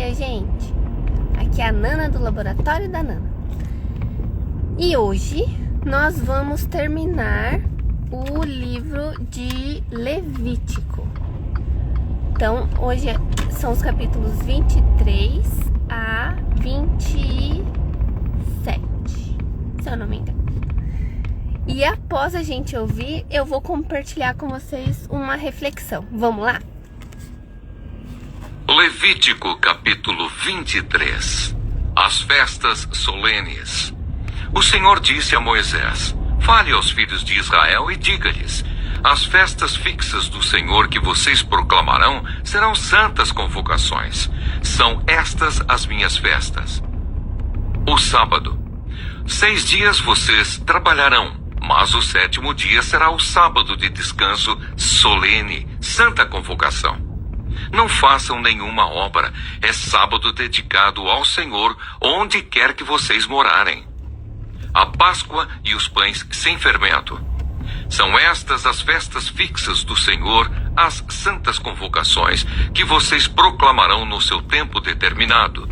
dia, gente! Aqui é a Nana do Laboratório da Nana. E hoje nós vamos terminar o livro de Levítico. Então, hoje são os capítulos 23 a 27, se eu não me engano. E após a gente ouvir, eu vou compartilhar com vocês uma reflexão. Vamos lá? Levítico capítulo 23. As festas solenes. O Senhor disse a Moisés: fale aos filhos de Israel e diga-lhes: as festas fixas do Senhor que vocês proclamarão serão santas convocações. São estas as minhas festas. O sábado. 6 dias vocês trabalharão, mas o 7º dia será o sábado de descanso solene, santa convocação. Não façam nenhuma obra, é sábado dedicado ao Senhor, onde quer que vocês morarem. A Páscoa e os pães sem fermento. São estas as festas fixas do Senhor, as santas convocações, que vocês proclamarão no seu tempo determinado.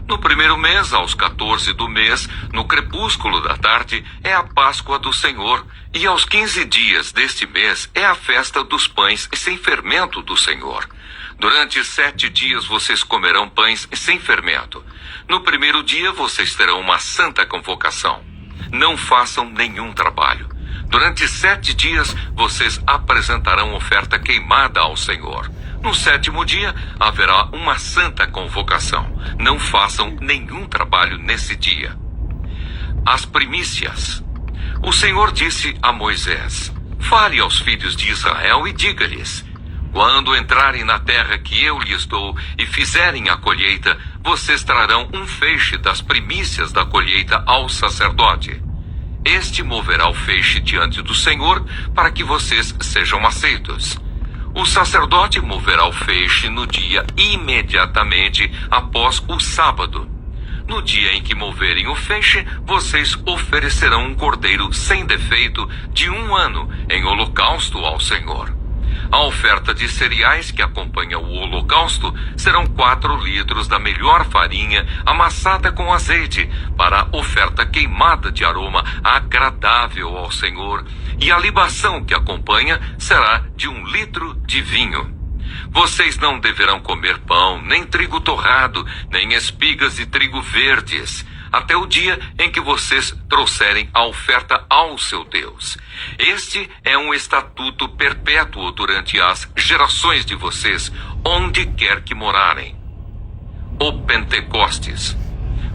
No 1º mês, aos 14 do mês, no crepúsculo da tarde, é a Páscoa do Senhor, e aos 15 dias deste mês é a festa dos pães sem fermento do Senhor. Durante 7 dias vocês comerão pães sem fermento. No 1º dia vocês terão uma santa convocação. Não façam nenhum trabalho. Durante 7 dias vocês apresentarão oferta queimada ao Senhor. No 7º dia haverá uma santa convocação. Não façam nenhum trabalho nesse dia. As primícias. O Senhor disse a Moisés: fale aos filhos de Israel e diga-lhes: quando entrarem na terra que eu lhes dou e fizerem a colheita, vocês trarão um feixe das primícias da colheita ao sacerdote. Este moverá o feixe diante do Senhor para que vocês sejam aceitos. O sacerdote moverá o feixe no dia imediatamente após o sábado. No dia em que moverem o feixe, vocês oferecerão um cordeiro sem defeito de 1 ano em holocausto ao Senhor. A oferta de cereais que acompanha o holocausto serão 4 litros da melhor farinha amassada com azeite para a oferta queimada de aroma agradável ao Senhor, e a libação que acompanha será de 1 litro de vinho. Vocês não deverão comer pão, nem trigo torrado, nem espigas de trigo verdes, até o dia em que vocês trouxerem a oferta ao seu Deus. Este é um estatuto perpétuo durante as gerações de vocês, onde quer que morarem. O Pentecostes.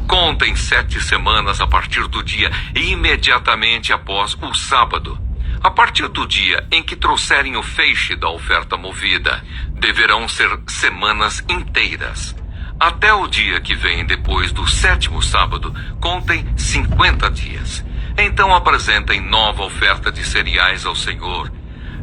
Contem 7 semanas a partir do dia imediatamente após o sábado. A partir do dia em que trouxerem o feixe da oferta movida, deverão ser semanas inteiras. Até o dia que vem depois do 7º sábado, contem 50 dias. Então apresentem nova oferta de cereais ao Senhor.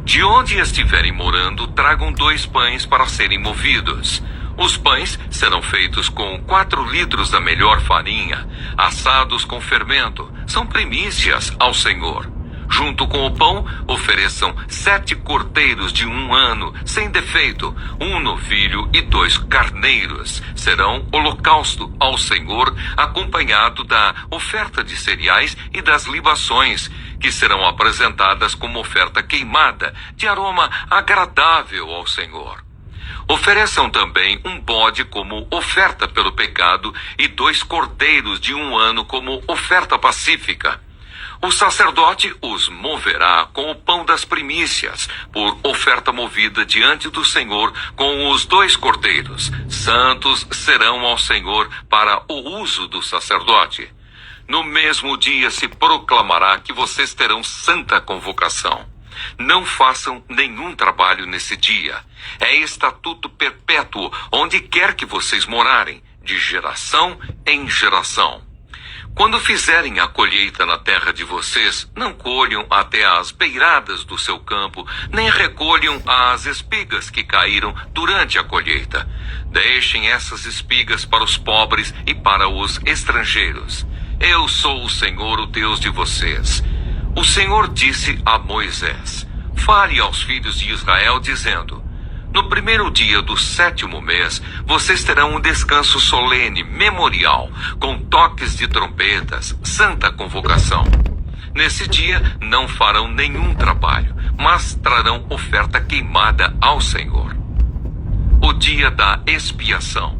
De onde estiverem morando, tragam 2 pães para serem movidos. Os pães serão feitos com 4 litros da melhor farinha, assados com fermento. São primícias ao Senhor. Junto com o pão, ofereçam 7 cordeiros de 1 ano, sem defeito, 1 novilho e 2 carneiros. Serão holocausto ao Senhor, acompanhado da oferta de cereais e das libações, que serão apresentadas como oferta queimada, de aroma agradável ao Senhor. Ofereçam também um bode como oferta pelo pecado e 2 cordeiros de 1 ano como oferta pacífica. O sacerdote os moverá com o pão das primícias, por oferta movida diante do Senhor com os 2 cordeiros. Santos serão ao Senhor para o uso do sacerdote. No mesmo dia se proclamará que vocês terão santa convocação. Não façam nenhum trabalho nesse dia. É estatuto perpétuo onde quer que vocês morarem, de geração em geração. Quando fizerem a colheita na terra de vocês, não colham até as beiradas do seu campo, nem recolham as espigas que caíram durante a colheita. Deixem essas espigas para os pobres e para os estrangeiros. Eu sou o Senhor, o Deus de vocês. O Senhor disse a Moisés: fale aos filhos de Israel, dizendo: No primeiro dia do 7º mês, vocês terão um descanso solene, memorial, com toques de trombetas, santa convocação. Nesse dia, não farão nenhum trabalho, mas trarão oferta queimada ao Senhor. O dia da expiação.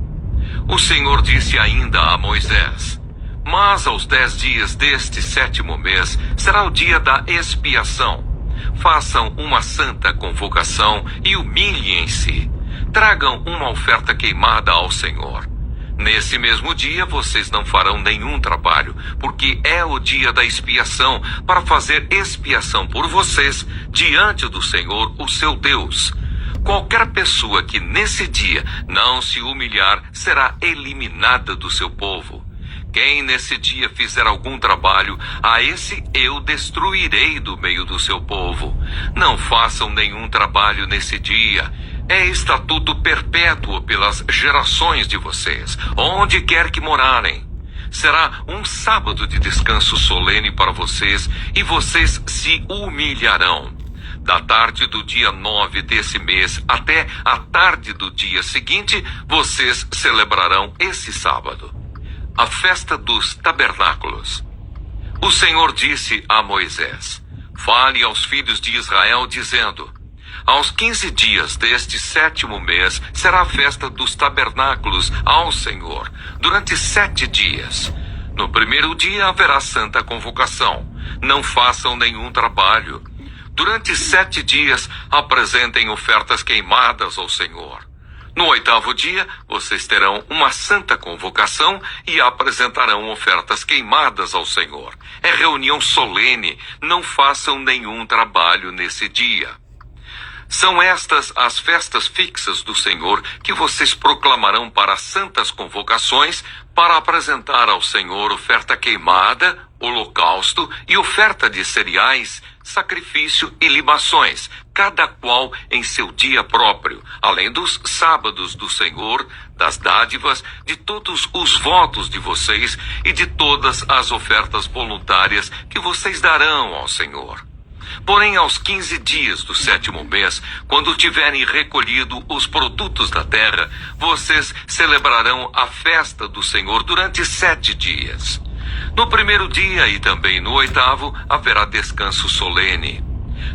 O Senhor disse ainda a Moisés: mas aos 10 dias deste 7º mês será o dia da expiação. Façam uma santa convocação e humilhem-se. Tragam uma oferta queimada ao Senhor. Nesse mesmo dia vocês não farão nenhum trabalho, porque é o dia da expiação, para fazer expiação por vocês diante do Senhor, o seu Deus. Qualquer pessoa que nesse dia não se humilhar será eliminada do seu povo. Quem nesse dia fizer algum trabalho, a esse eu destruirei do meio do seu povo. Não façam nenhum trabalho nesse dia. É estatuto perpétuo pelas gerações de vocês, onde quer que morarem. Será um sábado de descanso solene para vocês, e vocês se humilharão. Da tarde do dia 9 desse mês até a tarde do dia seguinte, vocês celebrarão esse sábado. A festa dos tabernáculos. O Senhor disse a Moisés: fale aos filhos de Israel, dizendo: aos 15 dias deste 7º mês será a festa dos tabernáculos ao Senhor, durante 7 dias. No primeiro dia haverá santa convocação. Não façam nenhum trabalho. Durante 7 dias apresentem ofertas queimadas ao Senhor. No 8º dia, vocês terão uma santa convocação e apresentarão ofertas queimadas ao Senhor. É reunião solene, não façam nenhum trabalho nesse dia. São estas as festas fixas do Senhor que vocês proclamarão para santas convocações, para apresentar ao Senhor oferta queimada, holocausto e oferta de cereais, sacrifício e libações, cada qual em seu dia próprio, além dos sábados do Senhor, das dádivas, de todos os votos de vocês e de todas as ofertas voluntárias que vocês darão ao Senhor. Porém, aos 15 dias do 7º mês, quando tiverem recolhido os produtos da terra, vocês celebrarão a festa do Senhor durante 7 dias. No primeiro dia e também no 8º haverá descanso solene.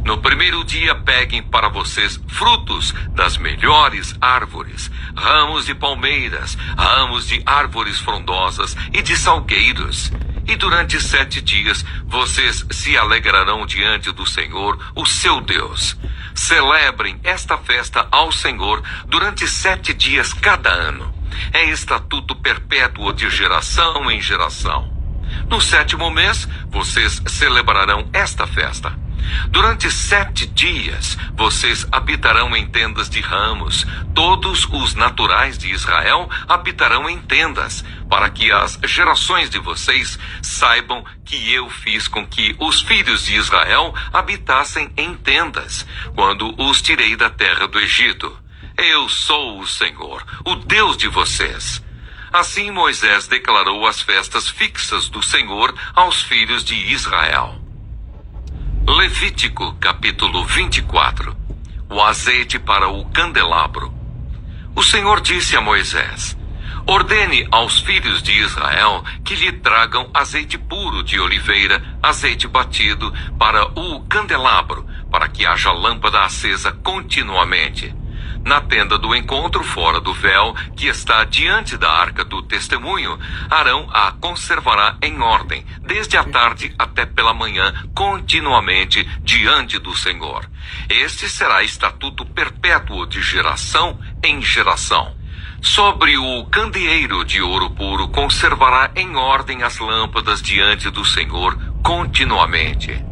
No primeiro dia peguem para vocês frutos das melhores árvores, ramos de palmeiras, ramos de árvores frondosas e de salgueiros. E durante 7 dias vocês se alegrarão diante do Senhor, o seu Deus. Celebrem esta festa ao Senhor durante 7 dias cada ano. É estatuto perpétuo de geração em geração. No 7º mês, vocês celebrarão esta festa. Durante 7 dias, vocês habitarão em tendas de ramos. Todos os naturais de Israel habitarão em tendas, para que as gerações de vocês saibam que eu fiz com que os filhos de Israel habitassem em tendas, quando os tirei da terra do Egito. Eu sou o Senhor, o Deus de vocês. Assim Moisés declarou as festas fixas do Senhor aos filhos de Israel. Levítico capítulo 24. O azeite para o candelabro. O Senhor disse a Moisés: ordene aos filhos de Israel que lhe tragam azeite puro de oliveira, azeite batido, para o candelabro, para que haja lâmpada acesa continuamente. Na tenda do encontro, fora do véu, que está diante da arca do testemunho, Arão a conservará em ordem, desde a tarde até pela manhã, continuamente diante do Senhor. Este será estatuto perpétuo de geração em geração. Sobre o candeeiro de ouro puro conservará em ordem as lâmpadas diante do Senhor continuamente.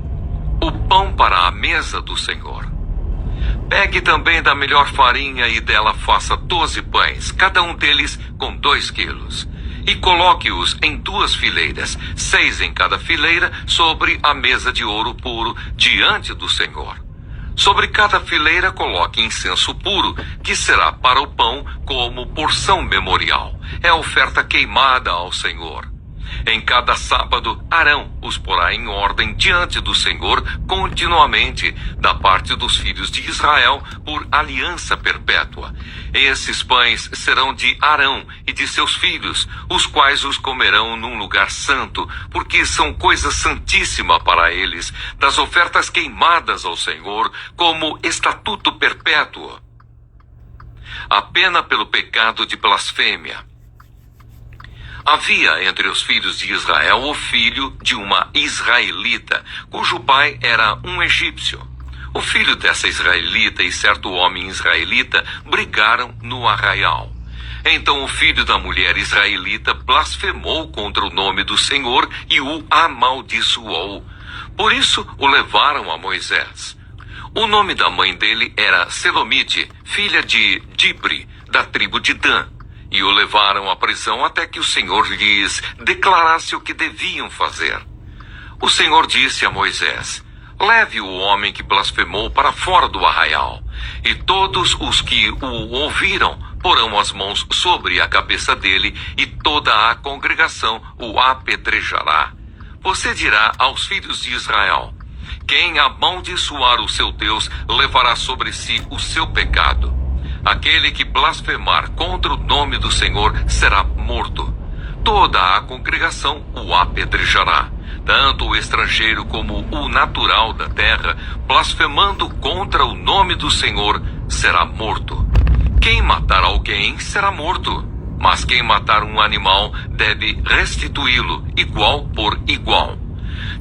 O pão para a mesa do Senhor. Pegue também da melhor farinha e dela faça 12 pães, cada um deles com 2 quilos. E coloque-os em 2 fileiras, 6 em cada fileira, sobre a mesa de ouro puro, diante do Senhor. Sobre cada fileira coloque incenso puro, que será para o pão como porção memorial. É oferta queimada ao Senhor. Em cada sábado, Arão os porá em ordem diante do Senhor continuamente, da parte dos filhos de Israel, por aliança perpétua. Esses pães serão de Arão e de seus filhos, os quais os comerão num lugar santo, porque são coisa santíssima para eles, das ofertas queimadas ao Senhor, como estatuto perpétuo. A pena pelo pecado de blasfêmia. Havia entre os filhos de Israel o filho de uma israelita, cujo pai era um egípcio. O filho dessa israelita e certo homem israelita brigaram no arraial. Então o filho da mulher israelita blasfemou contra o nome do Senhor e o amaldiçoou. Por isso o levaram a Moisés. O nome da mãe dele era Selomite, filha de Dibri, da tribo de Dan. E o levaram à prisão até que o Senhor lhes declarasse o que deviam fazer. O Senhor disse a Moisés: leve o homem que blasfemou para fora do arraial, e todos os que o ouviram porão as mãos sobre a cabeça dele, e toda a congregação o apedrejará. Você dirá aos filhos de Israel: quem amaldiçoar o seu Deus levará sobre si o seu pecado. Aquele que blasfemar contra o nome do Senhor será morto. Toda a congregação o apedrejará, tanto o estrangeiro como o natural da terra, blasfemando contra o nome do Senhor, será morto. Quem matar alguém será morto, mas quem matar um animal deve restituí-lo, igual por igual.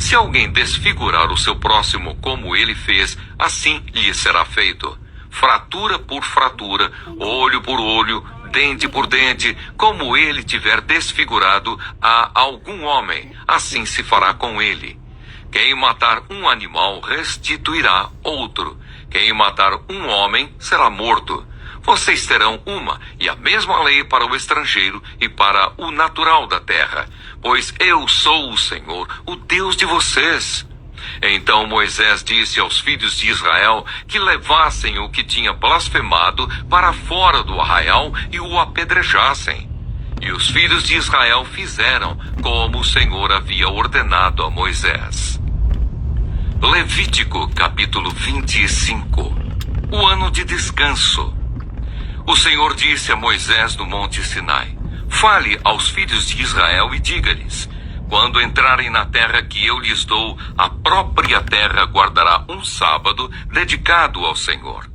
Se alguém desfigurar o seu próximo como ele fez, assim lhe será feito. Fratura por fratura, olho por olho, dente por dente, como ele tiver desfigurado a algum homem, assim se fará com ele. Quem matar um animal restituirá outro. Quem matar um homem será morto. Vocês terão uma e a mesma lei para o estrangeiro e para o natural da terra, pois eu sou o Senhor, o Deus de vocês. Então Moisés disse aos filhos de Israel que levassem o que tinha blasfemado para fora do arraial e o apedrejassem. E os filhos de Israel fizeram como o Senhor havia ordenado a Moisés. Levítico capítulo 25. O ano de descanso. O Senhor disse a Moisés no monte Sinai: fale aos filhos de Israel e diga-lhes: quando entrarem na terra que eu lhes dou, a própria terra guardará um sábado dedicado ao Senhor.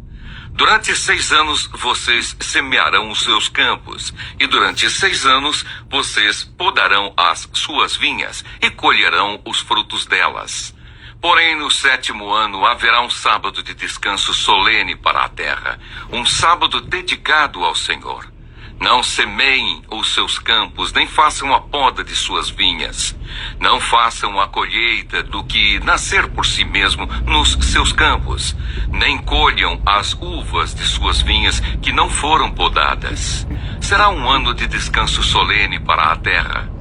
Durante 6 anos vocês semearão os seus campos, e durante 6 anos vocês podarão as suas vinhas e colherão os frutos delas. Porém, no 7º ano haverá um sábado de descanso solene para a terra, um sábado dedicado ao Senhor. Não semeiem os seus campos, nem façam a poda de suas vinhas. Não façam a colheita do que nascer por si mesmo nos seus campos, nem colham as uvas de suas vinhas que não foram podadas. Será um ano de descanso solene para a terra.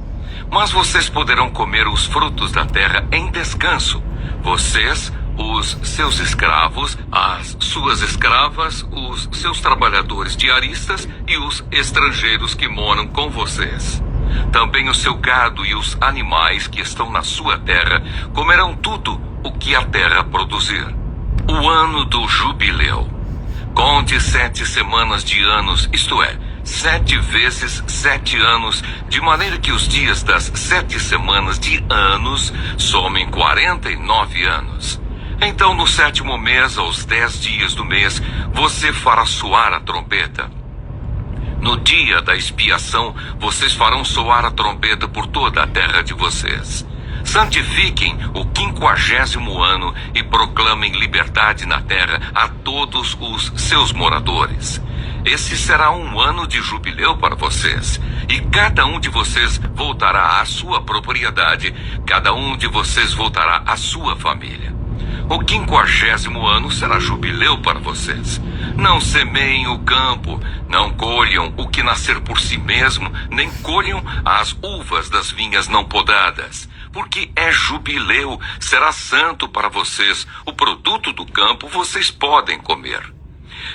Mas vocês poderão comer os frutos da terra em descanso. Vocês, os seus escravos, as suas escravas, os seus trabalhadores diaristas e os estrangeiros que moram com vocês. Também o seu gado e os animais que estão na sua terra comerão tudo o que a terra produzir. O ano do jubileu. Conte 7 semanas de anos, isto é, 7 vezes 7 anos, de maneira que os dias das 7 semanas de anos somem 49 anos. Então, no 7º mês, aos 10 dias do mês, você fará soar a trombeta. No dia da expiação, vocês farão soar a trombeta por toda a terra de vocês. Santifiquem o 50º ano e proclamem liberdade na terra a todos os seus moradores. Esse será um ano de jubileu para vocês, e cada um de vocês voltará à sua propriedade, cada um de vocês voltará à sua família. O 50º ano será jubileu para vocês. Não semeiem o campo, não colham o que nascer por si mesmo, nem colham as uvas das vinhas não podadas, porque é jubileu, será santo para vocês. O produto do campo vocês podem comer.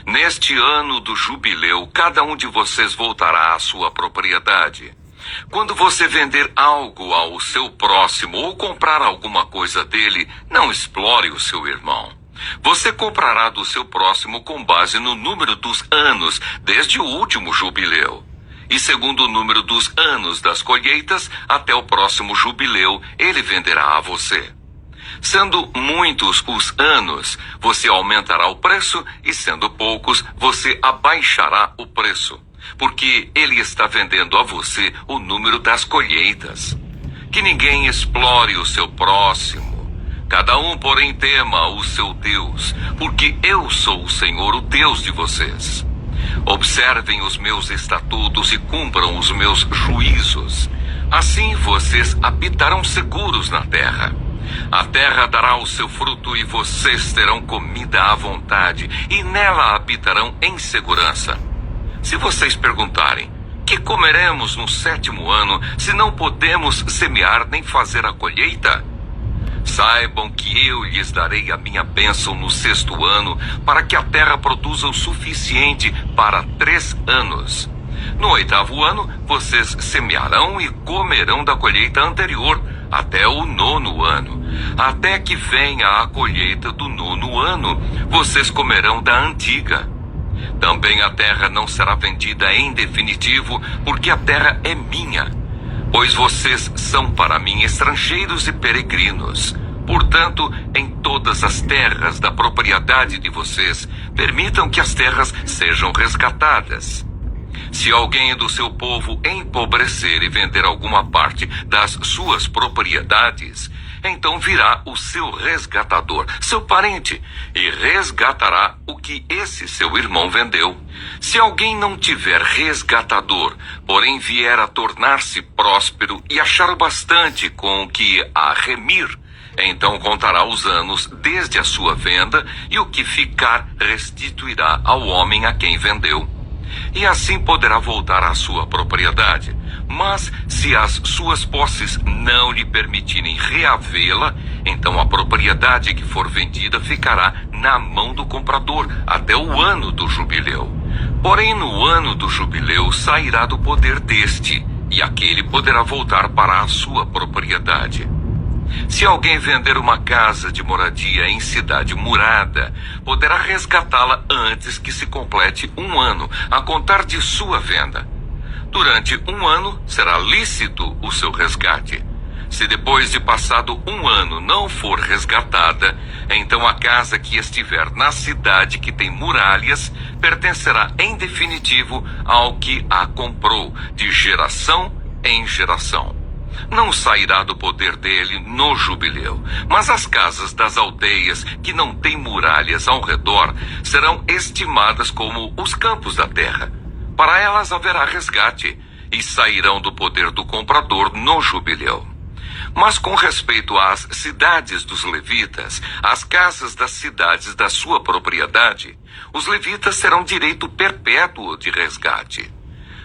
Neste ano do jubileu, cada um de vocês voltará à sua propriedade. Quando você vender algo ao seu próximo ou comprar alguma coisa dele, não explore o seu irmão. Você comprará do seu próximo com base no número dos anos desde o último jubileu. E segundo o número dos anos das colheitas, até o próximo jubileu, ele venderá a você. Sendo muitos os anos, você aumentará o preço, e sendo poucos, você abaixará o preço, porque ele está vendendo a você o número das colheitas. Que ninguém explore o seu próximo. Cada um, porém, tema o seu Deus, porque eu sou o Senhor, o Deus de vocês. Observem os meus estatutos e cumpram os meus juízos. Assim vocês habitarão seguros na terra. A terra dará o seu fruto e vocês terão comida à vontade, e nela habitarão em segurança. Se vocês perguntarem, que comeremos no 7º ano, se não podemos semear nem fazer a colheita? Saibam que eu lhes darei a minha bênção no 6º ano, para que a terra produza o suficiente para 3 anos. No 8º ano, vocês semearão e comerão da colheita anterior, até o 9º ano. Até que venha a colheita do 9º ano, vocês comerão da antiga. Também a terra não será vendida em definitivo, porque a terra é minha. Pois vocês são para mim estrangeiros e peregrinos. Portanto, em todas as terras da propriedade de vocês, permitam que as terras sejam resgatadas. Se alguém do seu povo empobrecer e vender alguma parte das suas propriedades, então virá o seu resgatador, seu parente, e resgatará o que esse seu irmão vendeu. Se alguém não tiver resgatador, porém vier a tornar-se próspero e achar bastante com o que a remir, então contará os anos desde a sua venda, e o que ficar restituirá ao homem a quem vendeu. E assim poderá voltar à sua propriedade. Mas se as suas posses não lhe permitirem reavê-la, então a propriedade que for vendida ficará na mão do comprador até o ano do jubileu. Porém, no ano do jubileu sairá do poder deste, e aquele poderá voltar para a sua propriedade. Se alguém vender uma casa de moradia em cidade murada, poderá resgatá-la antes que se complete 1 ano, a contar de sua venda. Durante 1 ano será lícito o seu resgate. Se depois de passado 1 ano não for resgatada, então a casa que estiver na cidade que tem muralhas pertencerá em definitivo ao que a comprou, de geração em geração. Não sairá do poder dele no jubileu, mas as casas das aldeias que não têm muralhas ao redor serão estimadas como os campos da terra. Para elas haverá resgate, e sairão do poder do comprador no jubileu. Mas com respeito às cidades dos levitas, as casas das cidades da sua propriedade, os levitas terão direito perpétuo de resgate.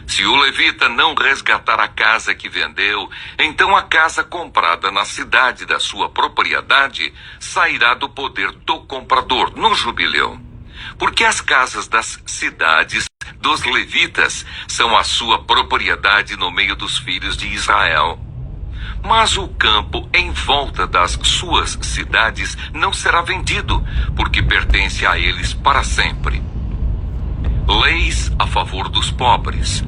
Se o levita não resgatar a casa que vendeu, então a casa comprada na cidade da sua propriedade sairá do poder do comprador no jubileu. Porque as casas das cidades dos levitas são a sua propriedade no meio dos filhos de Israel. Mas o campo em volta das suas cidades não será vendido, porque pertence a eles para sempre. Leis a favor dos pobres.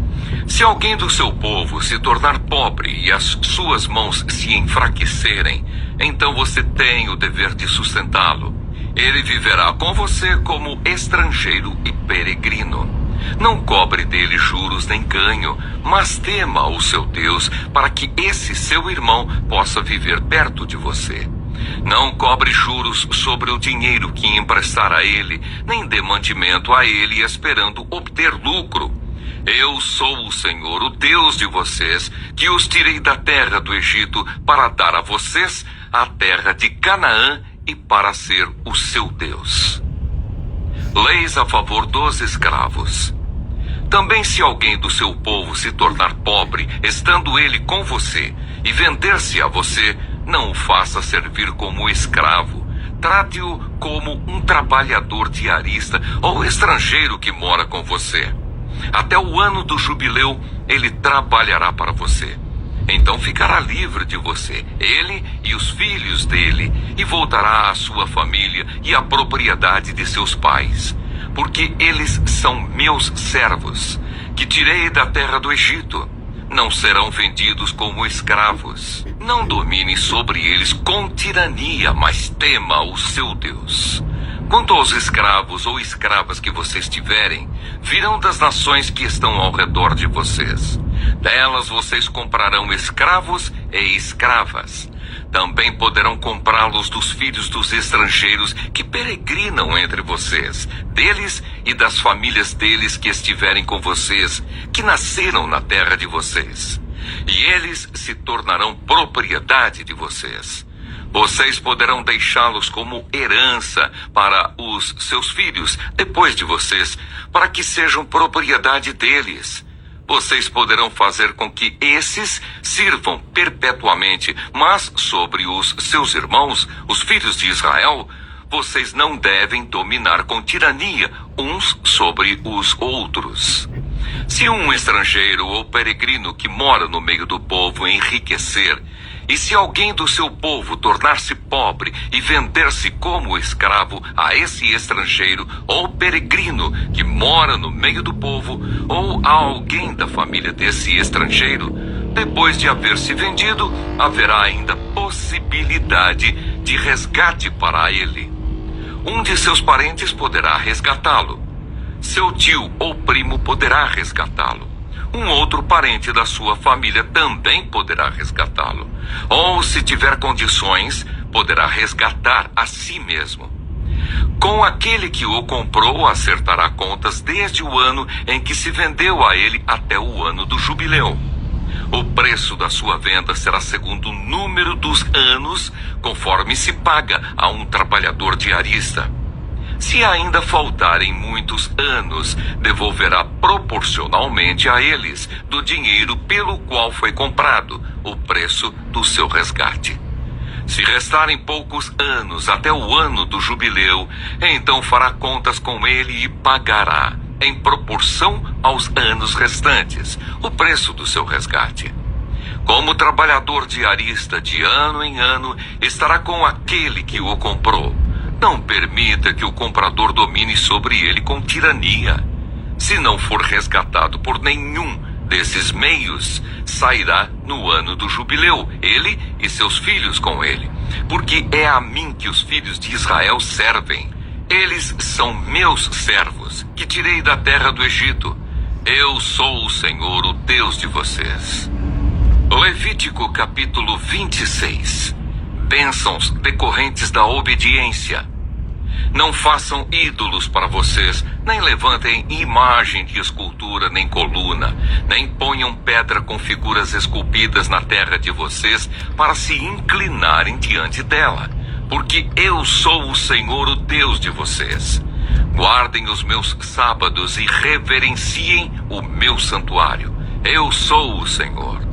Se alguém do seu povo se tornar pobre e as suas mãos se enfraquecerem, então você tem o dever de sustentá-lo. Ele viverá com você como estrangeiro e peregrino. Não cobre dele juros nem ganho, mas tema o seu Deus, para que esse seu irmão possa viver perto de você. Não cobre juros sobre o dinheiro que emprestar a ele, nem dê mantimento a ele esperando obter lucro. Eu sou o Senhor, o Deus de vocês, que os tirei da terra do Egito para dar a vocês a terra de Canaã e para ser o seu Deus. Leis a favor dos escravos. Também se alguém do seu povo se tornar pobre, estando ele com você, e vender-se a você, não o faça servir como escravo. Trate-o como um trabalhador diarista ou estrangeiro que mora com você. Até o ano do jubileu, ele trabalhará para você. Então ficará livre de você, ele e os filhos dele, e voltará à sua família e à propriedade de seus pais, porque eles são meus servos, que tirei da terra do Egito. Não serão vendidos como escravos. Não domine sobre eles com tirania, mas tema o seu Deus. Quanto aos escravos ou escravas que vocês tiverem, virão das nações que estão ao redor de vocês. Delas vocês comprarão escravos e escravas. Também poderão comprá-los dos filhos dos estrangeiros que peregrinam entre vocês, deles e das famílias deles que estiverem com vocês, que nasceram na terra de vocês. E eles se tornarão propriedade de vocês. Vocês poderão deixá-los como herança para os seus filhos depois de vocês, para que sejam propriedade deles. Vocês poderão fazer com que esses sirvam perpetuamente, mas sobre os seus irmãos, os filhos de Israel, vocês não devem dominar com tirania uns sobre os outros. Se um estrangeiro ou peregrino que mora no meio do povo enriquecer, e se alguém do seu povo tornar-se pobre e vender-se como escravo a esse estrangeiro ou peregrino que mora no meio do povo, ou a alguém da família desse estrangeiro, depois de haver se vendido, haverá ainda possibilidade de resgate para ele. Um de seus parentes poderá resgatá-lo. Seu tio ou primo poderá resgatá-lo. Um outro parente da sua família também poderá resgatá-lo. Ou, se tiver condições, poderá resgatar a si mesmo. Com aquele que o comprou, acertará contas desde o ano em que se vendeu a ele até o ano do jubileu. O preço da sua venda será segundo o número dos anos, conforme se paga a um trabalhador diarista. Se ainda faltarem muitos anos, devolverá proporcionalmente a eles do dinheiro pelo qual foi comprado o preço do seu resgate. Se restarem poucos anos até o ano do jubileu, então fará contas com ele e pagará, em proporção aos anos restantes, o preço do seu resgate. Como trabalhador diarista de ano em ano, estará com aquele que o comprou. Não permita que o comprador domine sobre ele com tirania. Se não for resgatado por nenhum desses meios, sairá no ano do jubileu, ele e seus filhos com ele. Porque é a mim que os filhos de Israel servem. Eles são meus servos, que tirei da terra do Egito. Eu sou o Senhor, o Deus de vocês. Levítico capítulo 26. Bênçãos decorrentes da obediência. Não façam ídolos para vocês, nem levantem imagem de escultura, nem coluna, nem ponham pedra com figuras esculpidas na terra de vocês para se inclinarem diante dela, porque eu sou o Senhor, o Deus de vocês. Guardem os meus sábados e reverenciem o meu santuário. Eu sou o Senhor.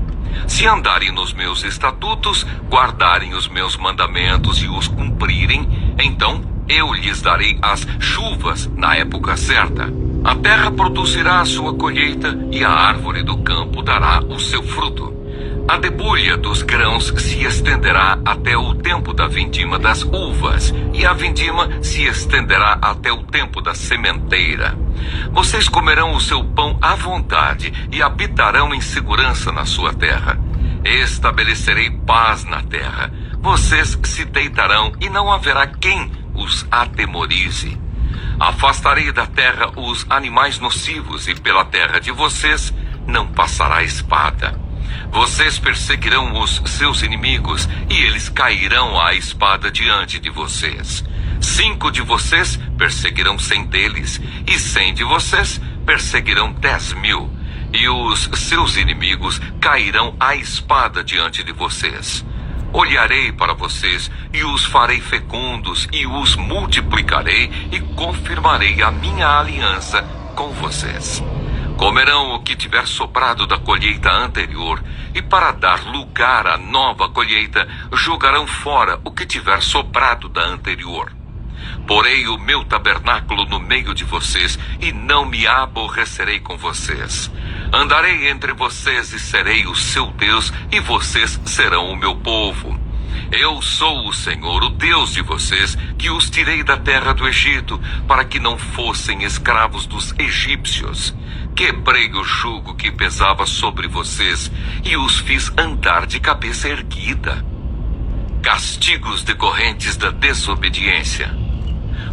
Se andarem nos meus estatutos, guardarem os meus mandamentos e os cumprirem, então eu lhes darei as chuvas na época certa. A terra produzirá a sua colheita e a árvore do campo dará o seu fruto. A debulha dos grãos se estenderá até o tempo da vindima das uvas, e a vindima se estenderá até o tempo da sementeira. Vocês comerão o seu pão à vontade e habitarão em segurança na sua terra. Estabelecerei paz na terra. Vocês se deitarão e não haverá quem os atemorize. Afastarei da terra os animais nocivos e pela terra de vocês não passará espada. Vocês perseguirão os seus inimigos e eles cairão à espada diante de vocês. 5 de vocês perseguirão 100 deles e 100 de vocês perseguirão 10.000. E os seus inimigos cairão à espada diante de vocês. Olharei para vocês e os farei fecundos e os multiplicarei e confirmarei a minha aliança com vocês. Comerão o que tiver sobrado da colheita anterior e para dar lugar à nova colheita jogarão fora o que tiver sobrado da anterior. Porei o meu tabernáculo no meio de vocês e não me aborrecerei com vocês. Andarei entre vocês e serei o seu Deus, e vocês serão o meu povo. Eu sou o Senhor, o Deus de vocês, que os tirei da terra do Egito, para que não fossem escravos dos egípcios. Quebrei o jugo que pesava sobre vocês e os fiz andar de cabeça erguida. Castigos decorrentes da desobediência.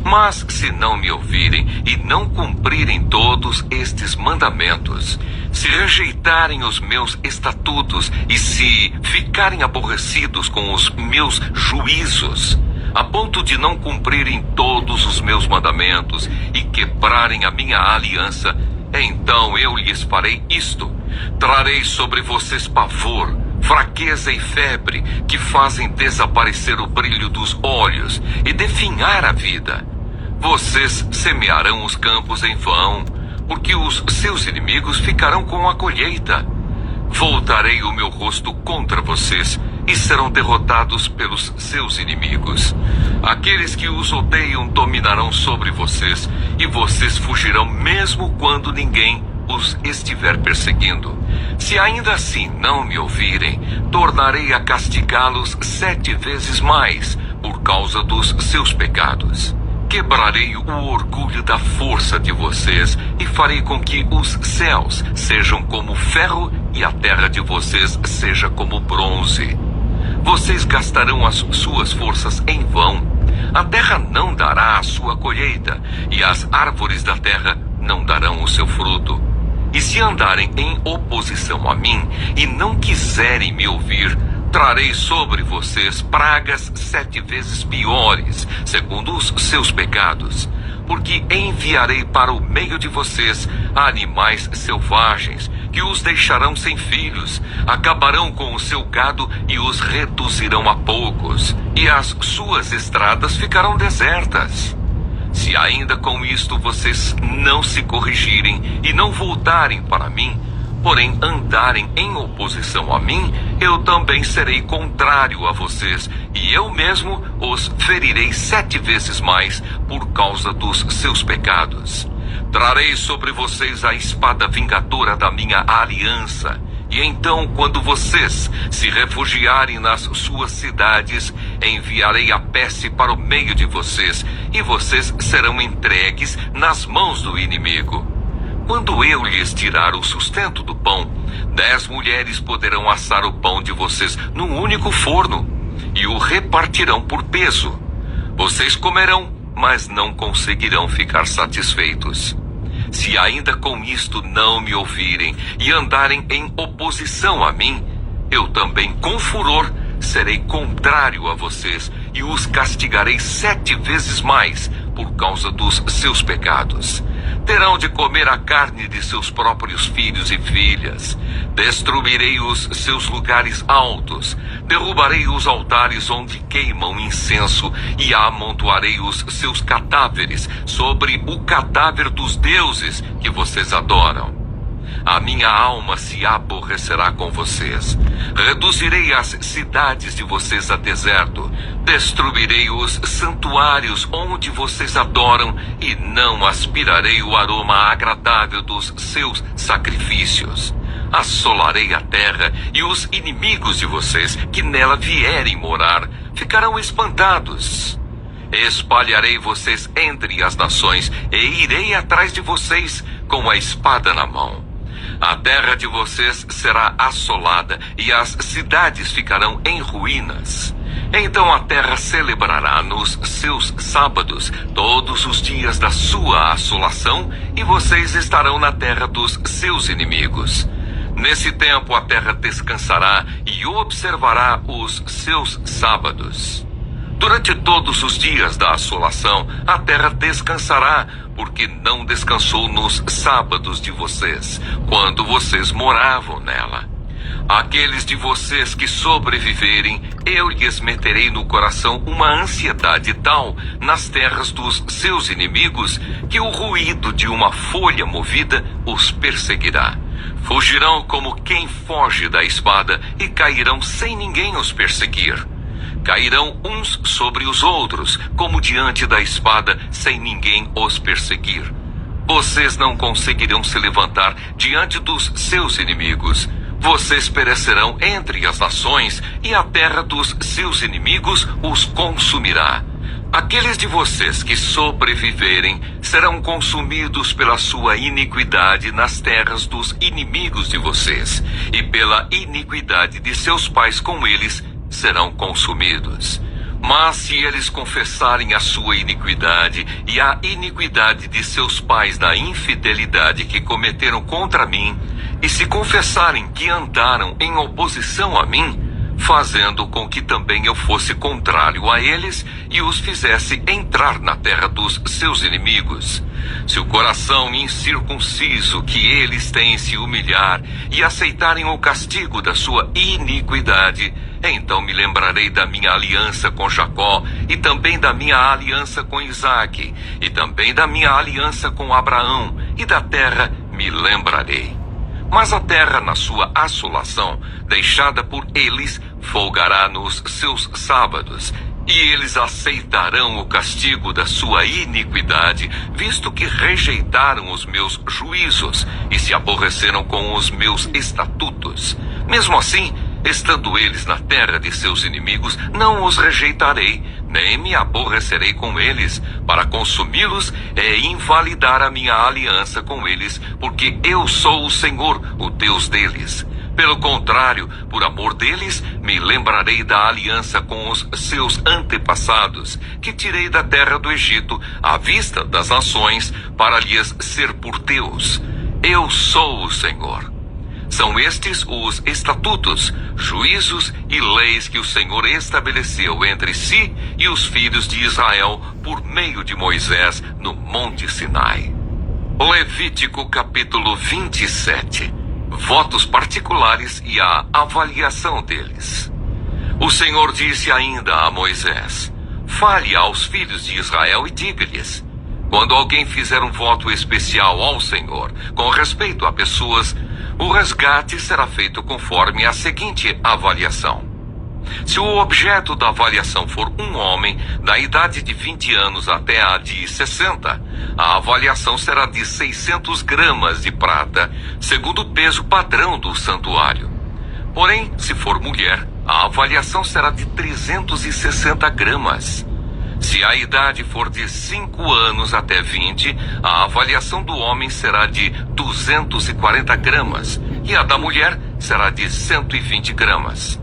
Mas se não me ouvirem e não cumprirem todos estes mandamentos, se rejeitarem os meus estatutos e se ficarem aborrecidos com os meus juízos, a ponto de não cumprirem todos os meus mandamentos e quebrarem a minha aliança, então eu lhes farei isto: trarei sobre vocês pavor, fraqueza e febre, que fazem desaparecer o brilho dos olhos e definhar a vida. Vocês semearão os campos em vão, porque os seus inimigos ficarão com a colheita. Voltarei o meu rosto contra vocês e serão derrotados pelos seus inimigos. Aqueles que os odeiam dominarão sobre vocês, e vocês fugirão mesmo quando ninguém os estiver perseguindo. Se ainda assim não me ouvirem, tornarei a castigá-los 7 vezes mais por causa dos seus pecados. Quebrarei o orgulho da força de vocês e farei com que os céus sejam como ferro e a terra de vocês seja como bronze. Vocês gastarão as suas forças em vão. A terra não dará a sua colheita e as árvores da terra não darão o seu fruto. E se andarem em oposição a mim e não quiserem me ouvir, trarei sobre vocês pragas 7 vezes piores, segundo os seus pecados, porque enviarei para o meio de vocês animais selvagens, que os deixarão sem filhos, acabarão com o seu gado e os reduzirão a poucos, e as suas estradas ficarão desertas. Se ainda com isto vocês não se corrigirem e não voltarem para mim, porém andarem em oposição a mim, eu também serei contrário a vocês, e eu mesmo os ferirei 7 vezes mais por causa dos seus pecados. Trarei sobre vocês a espada vingadora da minha aliança, e então, quando vocês se refugiarem nas suas cidades, enviarei a peste para o meio de vocês, e vocês serão entregues nas mãos do inimigo. Quando eu lhes tirar o sustento do pão, 10 mulheres poderão assar o pão de vocês num único forno, e o repartirão por peso. Vocês comerão, mas não conseguirão ficar satisfeitos. Se ainda com isto não me ouvirem e andarem em oposição a mim, eu também com furor serei contrário a vocês e os castigarei 7 vezes mais por causa dos seus pecados. Terão de comer a carne de seus próprios filhos e filhas. Destruirei os seus lugares altos. Derrubarei os altares onde queimam incenso e amontoarei os seus cadáveres sobre o cadáver dos deuses que vocês adoram. A minha alma se aborrecerá com vocês. Reduzirei as cidades de vocês a deserto. Destruirei os santuários onde vocês adoram e não aspirarei o aroma agradável dos seus sacrifícios. Assolarei a terra e os inimigos de vocês que nela vierem morar ficarão espantados. Espalharei vocês entre as nações e irei atrás de vocês com a espada na mão. A terra de vocês será assolada e as cidades ficarão em ruínas. Então a terra celebrará nos seus sábados todos os dias da sua assolação e vocês estarão na terra dos seus inimigos. Nesse tempo a terra descansará e observará os seus sábados. Durante todos os dias da assolação, a terra descansará, porque não descansou nos sábados de vocês, quando vocês moravam nela. Aqueles de vocês que sobreviverem, eu lhes meterei no coração uma ansiedade tal nas terras dos seus inimigos, que o ruído de uma folha movida os perseguirá. Fugirão como quem foge da espada e cairão sem ninguém os perseguir. Cairão uns sobre os outros, como diante da espada, sem ninguém os perseguir. Vocês não conseguirão se levantar diante dos seus inimigos. Vocês perecerão entre as nações, e a terra dos seus inimigos os consumirá. Aqueles de vocês que sobreviverem serão consumidos pela sua iniquidade nas terras dos inimigos de vocês, e pela iniquidade de seus pais com eles serão consumidos. Mas se eles confessarem a sua iniquidade e a iniquidade de seus pais na infidelidade que cometeram contra mim, e se confessarem que andaram em oposição a mim, fazendo com que também eu fosse contrário a eles e os fizesse entrar na terra dos seus inimigos, se o coração incircunciso que eles têm se humilhar e aceitarem o castigo da sua iniquidade, então me lembrarei da minha aliança com Jacó, e também da minha aliança com Isaque, e também da minha aliança com Abraão, e da terra me lembrarei. Mas a terra, na sua assolação, deixada por eles, folgará nos seus sábados, e eles aceitarão o castigo da sua iniquidade, visto que rejeitaram os meus juízos e se aborreceram com os meus estatutos. Mesmo assim, estando eles na terra de seus inimigos, não os rejeitarei, nem me aborrecerei com eles, para consumi-los e invalidar a minha aliança com eles, porque eu sou o Senhor, o Deus deles. Pelo contrário, por amor deles, me lembrarei da aliança com os seus antepassados, que tirei da terra do Egito, à vista das nações, para lhes ser por Deus. Eu sou o Senhor. São estes os estatutos, juízos e leis que o Senhor estabeleceu entre si e os filhos de Israel por meio de Moisés no Monte Sinai. Levítico capítulo 27. Votos particulares e a avaliação deles. O Senhor disse ainda a Moisés: fale aos filhos de Israel e diga-lhes: quando alguém fizer um voto especial ao Senhor com respeito a pessoas, o resgate será feito conforme a seguinte avaliação. Se o objeto da avaliação for um homem da idade de 20 anos até a de 60, a avaliação será de 600 gramas de prata, segundo o peso padrão do santuário. Porém, se for mulher, a avaliação será de 360 gramas. Se a idade for de 5 anos até 20, a avaliação do homem será de 240 gramas e a da mulher será de 120 gramas.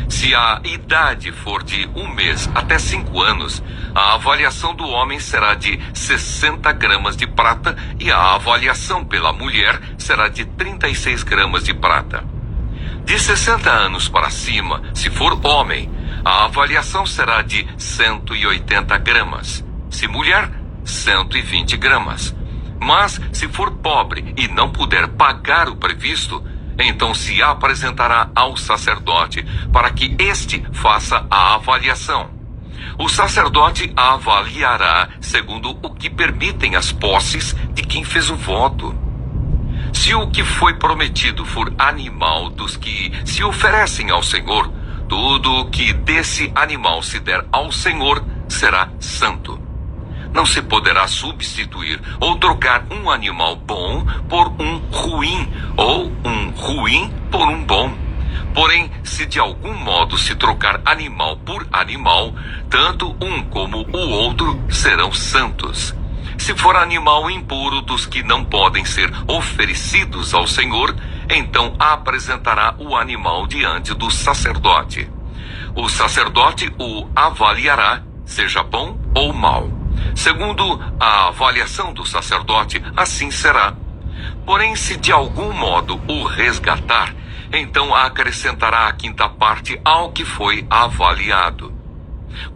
Se a idade for de 1 mês até 5 anos, a avaliação do homem será de 60 gramas de prata e a avaliação pela mulher será de 36 gramas de prata. De 60 anos para cima, se for homem, a avaliação será de 180 gramas. Se mulher, 120 gramas. Mas, se for pobre e não puder pagar o previsto, então se apresentará ao sacerdote para que este faça a avaliação. O sacerdote a avaliará segundo o que permitem as posses de quem fez o voto. Se o que foi prometido for animal dos que se oferecem ao Senhor, tudo o que desse animal se der ao Senhor será santo. Não se poderá substituir ou trocar um animal bom por um ruim, ou um ruim por um bom. Porém, se de algum modo se trocar animal por animal, tanto um como o outro serão santos. Se for animal impuro dos que não podem ser oferecidos ao Senhor, então apresentará o animal diante do sacerdote. O sacerdote o avaliará, seja bom ou mau. Segundo a avaliação do sacerdote, assim será. Porém, se de algum modo o resgatar, então acrescentará a 5ª parte ao que foi avaliado.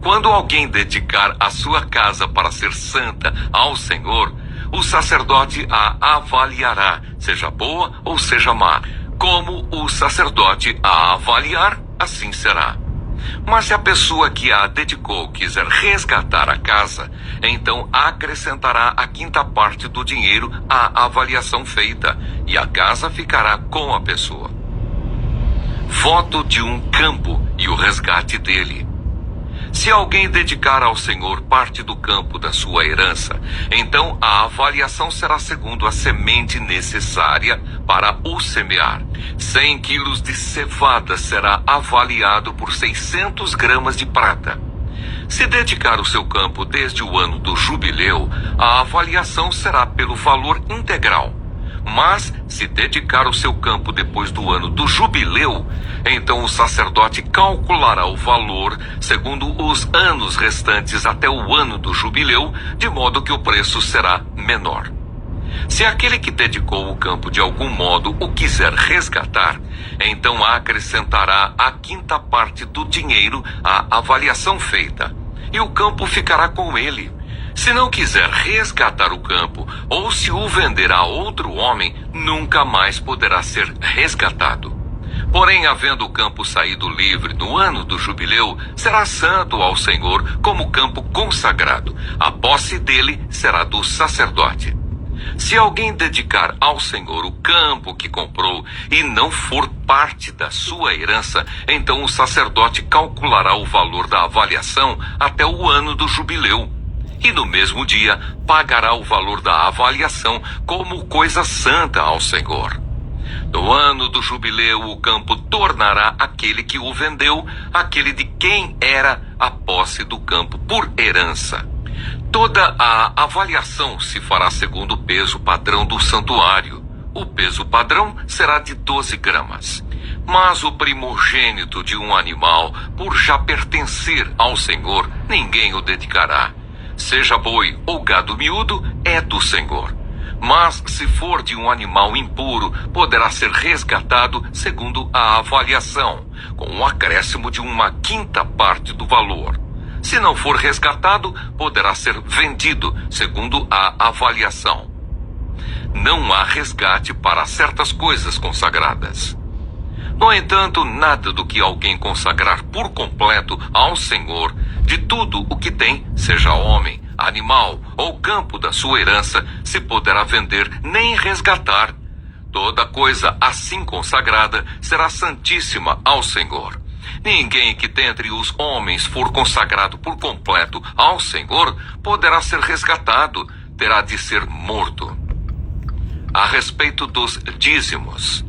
Quando alguém dedicar a sua casa para ser santa ao Senhor, o sacerdote a avaliará, seja boa ou seja má. Como o sacerdote a avaliar, assim será. Mas se a pessoa que a dedicou quiser resgatar a casa, então acrescentará a 5ª parte do dinheiro à avaliação feita, e a casa ficará com a pessoa. Voto de um campo e o resgate dele. Se alguém dedicar ao Senhor parte do campo da sua herança, então a avaliação será segundo a semente necessária para o semear. 100 quilos de cevada será avaliado por 600 gramas de prata. Se dedicar o seu campo desde o ano do jubileu, a avaliação será pelo valor integral. Mas, se dedicar o seu campo depois do ano do jubileu, então o sacerdote calculará o valor segundo os anos restantes até o ano do jubileu, de modo que o preço será menor. Se aquele que dedicou o campo de algum modo o quiser resgatar, então acrescentará a quinta parte do dinheiro à avaliação feita, e o campo ficará com ele. Se não quiser resgatar o campo, ou se o vender a outro homem, nunca mais poderá ser resgatado. Porém, havendo o campo saído livre no ano do jubileu, será santo ao Senhor como campo consagrado. A posse dele será do sacerdote. Se alguém dedicar ao Senhor o campo que comprou e não for parte da sua herança, então o sacerdote calculará o valor da avaliação até o ano do jubileu. E no mesmo dia pagará o valor da avaliação como coisa santa ao Senhor. No ano do jubileu, o campo tornará aquele que o vendeu, aquele de quem era a posse do campo por herança. Toda a avaliação se fará segundo o peso padrão do santuário. O peso padrão será de 12 gramas. Mas o primogênito de um animal, por já pertencer ao Senhor, ninguém o dedicará. Seja boi ou gado miúdo, é do Senhor. Mas se for de um animal impuro, poderá ser resgatado segundo a avaliação, com um acréscimo de uma quinta parte do valor. Se não for resgatado, poderá ser vendido segundo a avaliação. Não há resgate para certas coisas consagradas. No entanto, nada do que alguém consagrar por completo ao Senhor, de tudo o que tem, seja homem, animal ou campo da sua herança, se poderá vender nem resgatar. Toda coisa assim consagrada será santíssima ao Senhor. Ninguém que dentre os homens for consagrado por completo ao Senhor poderá ser resgatado, terá de ser morto. A respeito dos dízimos.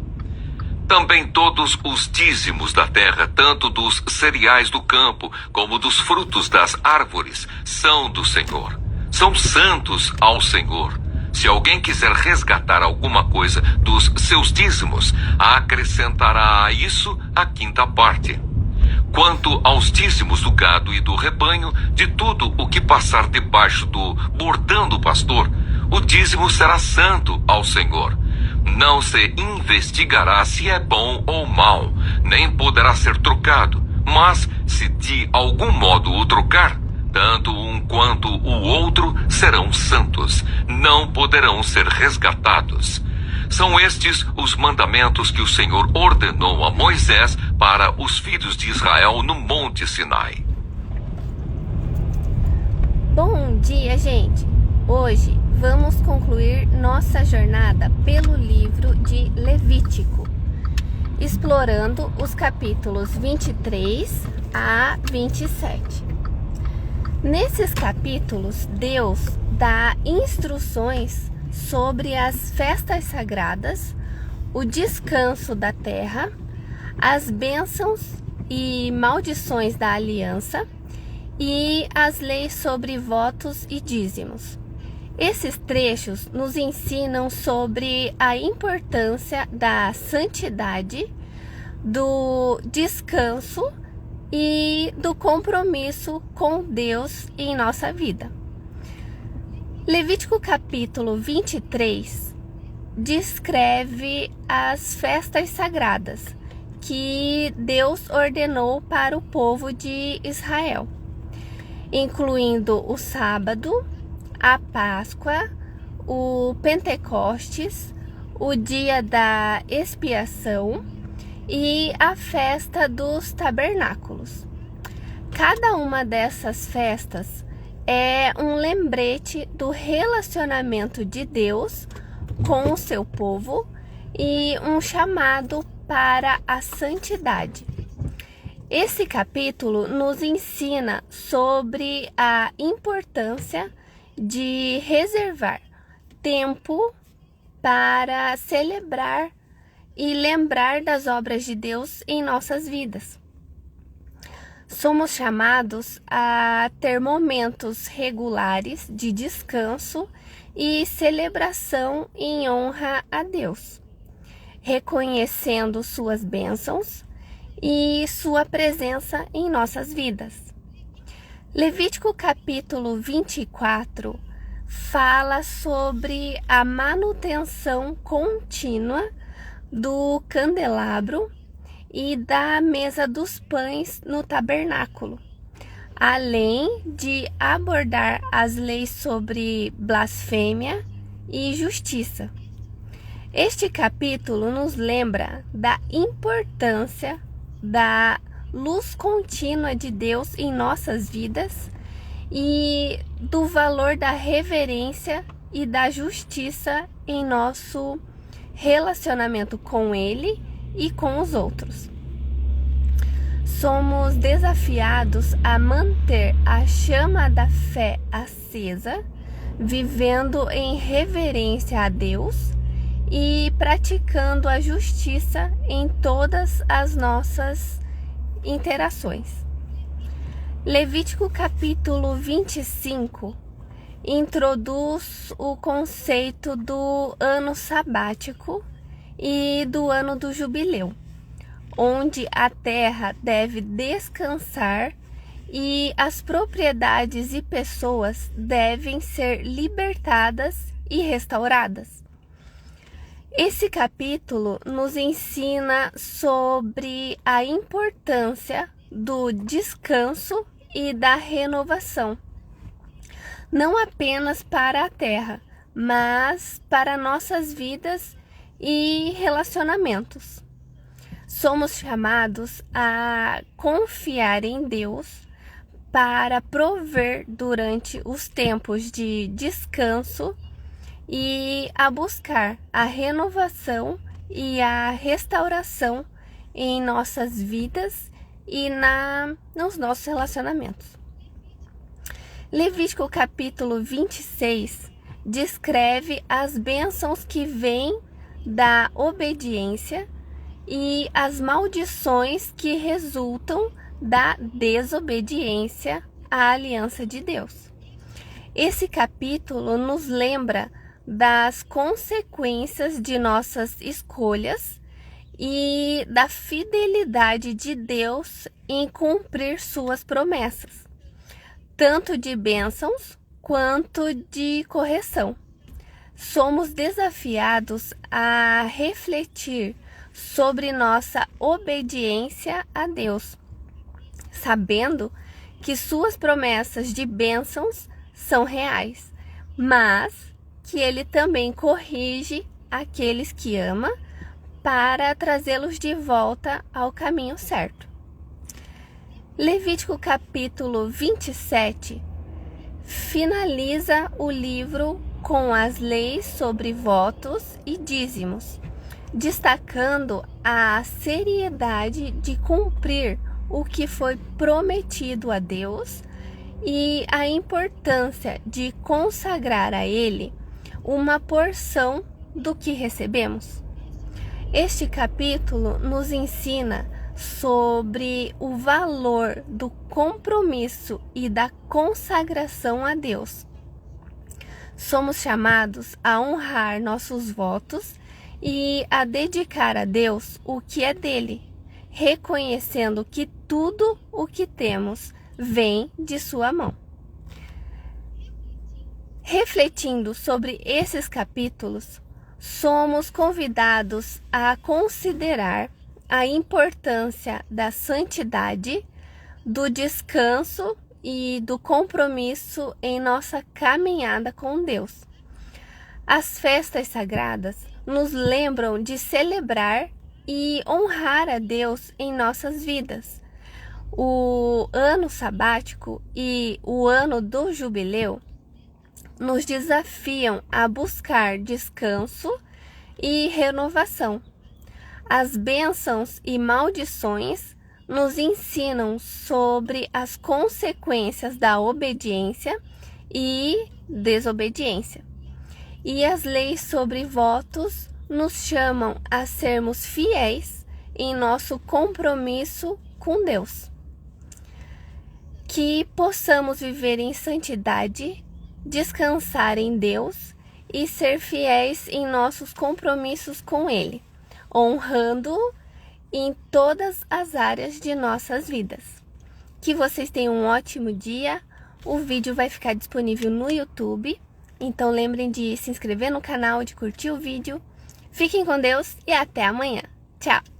Também todos os dízimos da terra, tanto dos cereais do campo como dos frutos das árvores, são do Senhor. São santos ao Senhor. Se alguém quiser resgatar alguma coisa dos seus dízimos, acrescentará a isso a quinta parte. Quanto aos dízimos do gado e do rebanho, de tudo o que passar debaixo do bordão do pastor, o dízimo será santo ao Senhor. Não se investigará se é bom ou mau, nem poderá ser trocado. Mas, se de algum modo o trocar, tanto um quanto o outro serão santos, não poderão ser resgatados. São estes os mandamentos que o Senhor ordenou a Moisés para os filhos de Israel no Monte Sinai. Bom dia, gente! Hoje vamos concluir nossa jornada pelo livro de Levítico, explorando os capítulos 23 a 27. Nesses capítulos, Deus dá instruções sobre as festas sagradas, o descanso da terra, as bênçãos e maldições da aliança e as leis sobre votos e dízimos. Esses trechos nos ensinam sobre a importância da santidade, do descanso e do compromisso com Deus em nossa vida. Levítico capítulo 23 descreve as festas sagradas que Deus ordenou para o povo de Israel, incluindo o sábado, a Páscoa, o Pentecostes, o dia da expiação e a festa dos tabernáculos. Cada uma dessas festas é um lembrete do relacionamento de Deus com o seu povo e um chamado para a santidade. Esse capítulo nos ensina sobre a importância de reservar tempo para celebrar e lembrar das obras de Deus em nossas vidas. Somos chamados a ter momentos regulares de descanso e celebração em honra a Deus, reconhecendo suas bênçãos e sua presença em nossas vidas. Levítico capítulo 24 fala sobre a manutenção contínua do candelabro e da mesa dos pães no tabernáculo, além de abordar as leis sobre blasfêmia e justiça. Este capítulo nos lembra da importância da luz contínua de Deus em nossas vidas e do valor da reverência e da justiça em nosso relacionamento com Ele e com os outros. Somos desafiados a manter a chama da fé acesa, vivendo em reverência a Deus e praticando a justiça em todas as nossas interações. Levítico capítulo 25 introduz o conceito do ano sabático e do ano do jubileu, onde a terra deve descansar e as propriedades e pessoas devem ser libertadas e restauradas. Esse capítulo nos ensina sobre a importância do descanso e da renovação, não apenas para a terra, mas para nossas vidas e relacionamentos. Somos chamados a confiar em Deus para prover durante os tempos de descanso e a buscar a renovação e a restauração em nossas vidas e nos nossos relacionamentos. Levítico capítulo 26 descreve as bênçãos que vêm da obediência e as maldições que resultam da desobediência à aliança de Deus. Esse capítulo nos lembra das consequências de nossas escolhas e da fidelidade de Deus em cumprir suas promessas, tanto de bênçãos quanto de correção. Somos desafiados a refletir sobre nossa obediência a Deus, sabendo que suas promessas de bênçãos são reais, mas que Ele também corrige aqueles que ama para trazê-los de volta ao caminho certo. Levítico capítulo 27 finaliza o livro com as leis sobre votos e dízimos, destacando a seriedade de cumprir o que foi prometido a Deus e a importância de consagrar a Ele uma porção do que recebemos. Este capítulo nos ensina sobre o valor do compromisso e da consagração a Deus. Somos chamados a honrar nossos votos e a dedicar a Deus o que é dele, reconhecendo que tudo o que temos vem de sua mão. Refletindo sobre esses capítulos, somos convidados a considerar a importância da santidade, do descanso e do compromisso em nossa caminhada com Deus. As festas sagradas nos lembram de celebrar e honrar a Deus em nossas vidas. O ano sabático e o ano do jubileu nos desafiam a buscar descanso e renovação. As bênçãos e maldições nos ensinam sobre as consequências da obediência e desobediência. E as leis sobre votos nos chamam a sermos fiéis em nosso compromisso com Deus. Que possamos viver em santidade, descansar em Deus e ser fiéis em nossos compromissos com Ele, honrando-o em todas as áreas de nossas vidas. Que vocês tenham um ótimo dia. O vídeo vai ficar disponível no YouTube, então lembrem de se inscrever no canal, de curtir o vídeo. Fiquem com Deus e até amanhã. Tchau!